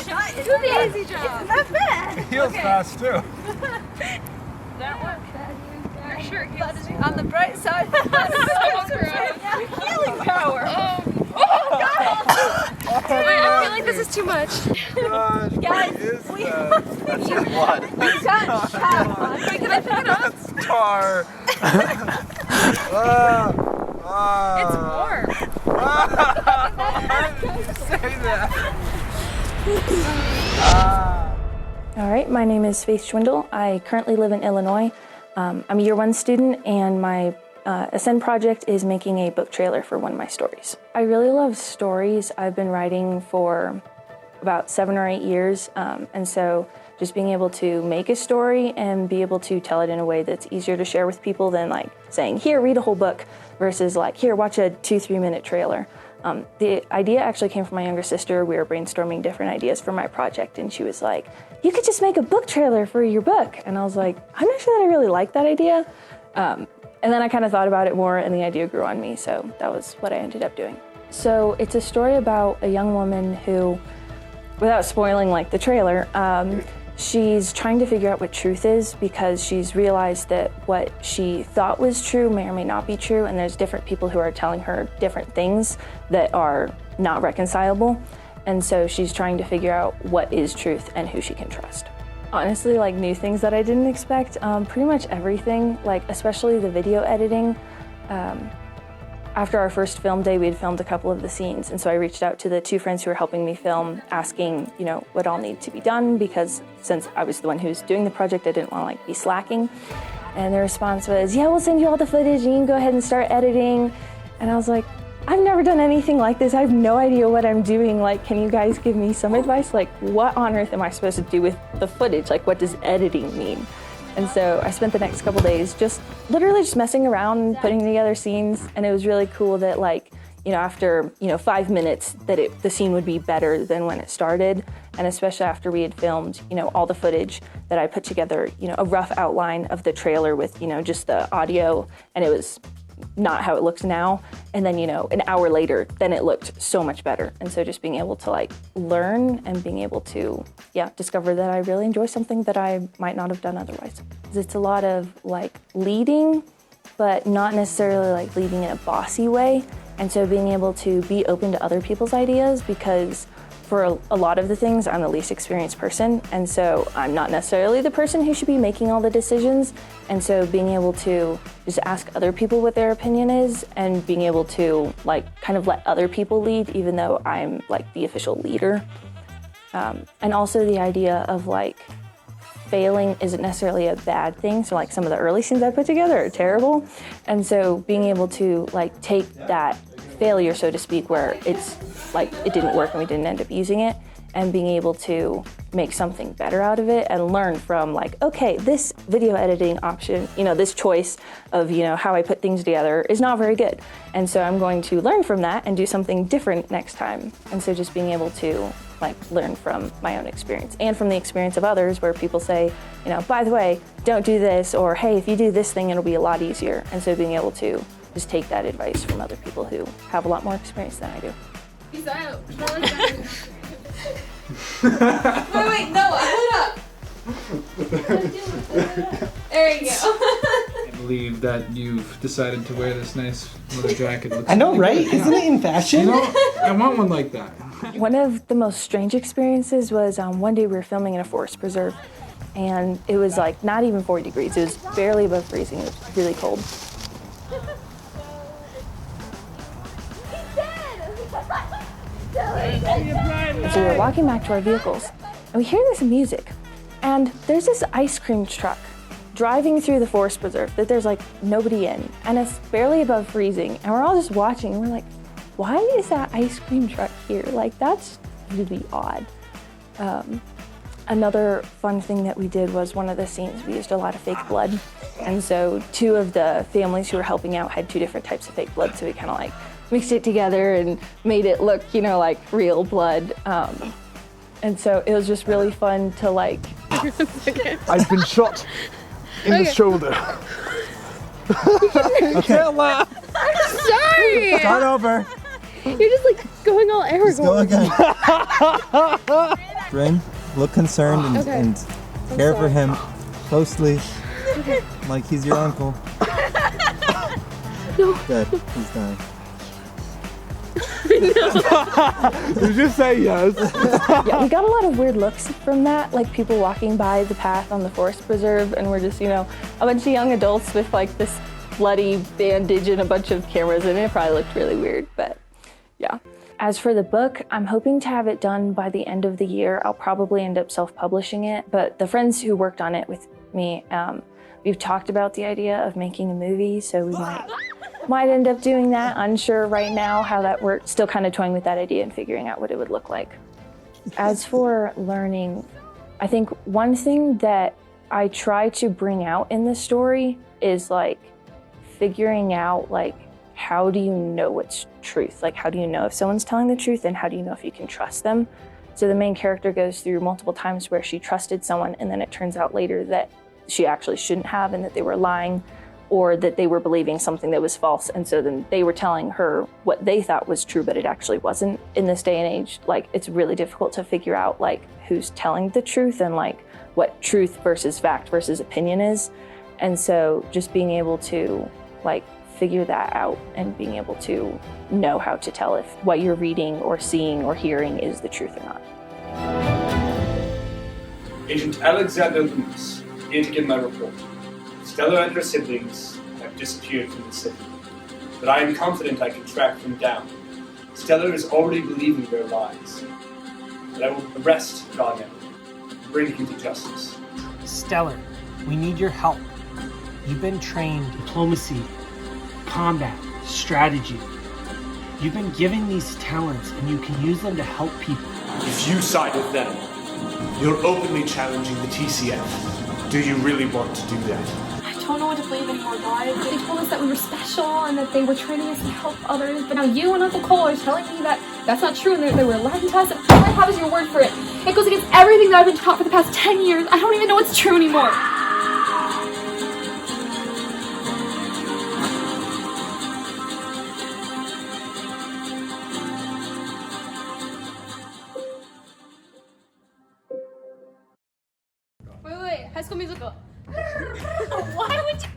shot is an easy job. It's not bad. He heals fast too. That one. Your shirt heals on the bright side. Healing power. Oh God! Wait, I feel like this is too much. Gosh, Guys, that's just blood. We got shot. Wait, can I pick it up? That's tar. It's warm. Why did you say that? All right, my name is Schwindle. I currently live in Illinois. I'm a year 1 student, and my Ascend project is making a book trailer for one of my stories. I really love stories. I've been writing for about 7 or 8 years, and so just being able to make a story and be able to tell it in a way that's easier to share with people than like saying, here, read a whole book, versus like, here, watch a 2-3 minute trailer. The idea actually came from my younger sister. We were brainstorming different ideas for my project, and she was like, you could just make a book trailer for your book. And I was like, I'm not sure that I really like that idea. And then I kind of thought about it more, and the idea grew on me, so that was what I ended up doing. So it's a story about a young woman who, without spoiling like the trailer, she's trying to figure out what truth is, because she's realized that what she thought was true may or may not be true, and there's different people who are telling her different things that are not reconcilable. And so she's trying to figure out what is truth and who she can trust. Honestly, like new things that I didn't expect, pretty much everything, like especially the video editing. After our first film day, we had filmed a couple of the scenes, and so I reached out to the 2 friends who were helping me film, asking, you know, what all needed to be done, because since I was the one who was doing the project, I didn't want to like be slacking. And their response was, yeah, we'll send you all the footage and you can go ahead and start editing. And I was like, I've never done anything like this. I have no idea what I'm doing. Like, can you guys give me some advice? Like, what on earth am I supposed to do with the footage? Like, what does editing mean? And so I spent the next couple days just literally just messing around and putting together scenes. And it was really cool that, like, you know, after, 5 minutes that the scene would be better than when it started. And especially after we had filmed, all the footage, that I put together, a rough outline of the trailer with, just the audio, and it was not how it looks now. And then, an hour later, then it looked so much better. And so just being able to like learn and being able to, discover that I really enjoy something that I might not have done otherwise. It's a lot of like leading, but not necessarily like leading in a bossy way. And so being able to be open to other people's ideas, because for a lot of the things, I'm the least experienced person, and so I'm not necessarily the person who should be making all the decisions. And so being able to just ask other people what their opinion is, and being able to like kind of let other people lead, even though I'm like the official leader. And also the idea of like failing isn't necessarily a bad thing. So like some of the early scenes I put together are terrible. And so being able to like take that failure, so to speak, where it's like it didn't work and we didn't end up using it, and being able to make something better out of it and learn from like, okay, this video editing option, this choice of, how I put things together is not very good. And so I'm going to learn from that and do something different next time. And so just being able to like learn from my own experience and from the experience of others, where people say, by the way, don't do this, or hey, if you do this thing, it'll be a lot easier. And so being able to just take that advice from other people who have a lot more experience than I do. Peace out. Wait, Noah, hold up. There you go. I believe that you've decided to wear this nice leather jacket. I know, right? Isn't it in fashion? I want one like that. One of the most strange experiences was one day we were filming in a forest preserve, and it was like not even 40 degrees. It was barely above freezing. It was really cold. And so we were walking back to our vehicles, and we hear this music, and there's this ice cream truck driving through the forest preserve that there's like nobody in, and it's barely above freezing, and we're all just watching, and we're like, why is that ice cream truck here? Like, that's really odd. Another fun thing that we did was one of the scenes, we used a lot of fake blood, and so 2 of the families who were helping out had 2 different types of fake blood, so we kind of like mixed it together and made it look, like real blood. And so it was just really fun to like... I've been shot in the shoulder. I'm sorry! Start over. You're just like going all Just go Aragorn. again. Bryn, look concerned and, Okay. and care for sorry. him closely, Okay. like he's your uncle. No. Good, he's dying. Did you say yes? Yeah, we got a lot of weird looks from that, like people walking by the path on the forest preserve, and we're just, a bunch of young adults with like this bloody bandage and a bunch of cameras, and it probably looked really weird, but yeah. As for the book, I'm hoping to have it done by the end of the year. I'll probably end up self-publishing it, but the friends who worked on it with me, we've talked about the idea of making a movie, so we might end up doing that. Unsure right now how that works. Still kind of toying with that idea and figuring out what it would look like. As for learning, I think one thing that I try to bring out in the story is like figuring out like, how do you know what's truth? Like, how do you know if someone's telling the truth, and how do you know if you can trust them? So the main character goes through multiple times where she trusted someone, and then it turns out later that she actually shouldn't have, and that they were lying, or that they were believing something that was false, and so then they were telling her what they thought was true, but it actually wasn't. In this day and age, like, it's really difficult to figure out like who's telling the truth and like what truth versus fact versus opinion is. And so just being able to like figure that out and being able to know how to tell if what you're reading or seeing or hearing is the truth or not. Agent Alexander Loomis, here to give my report. Stella and her siblings have disappeared from the city, but I am confident I can track them down. Stella is already believing their lies, but I will arrest Darnell and bring him to justice. Stellar, we need your help. You've been trained diplomacy, combat, strategy. You've been given these talents and you can use them to help people. If you side with them, you're openly challenging the TCF. Do you really want to do that? I don't know what to believe anymore, guys. They told us that we were special and that they were training us to help others, but now you and Uncle Cole are telling me that that's not true and they were lying to us. All I have is your word for it. It goes against everything that I've been taught for the past 10 years. I don't even know what's true anymore. Wait, High School Musical. Why would you?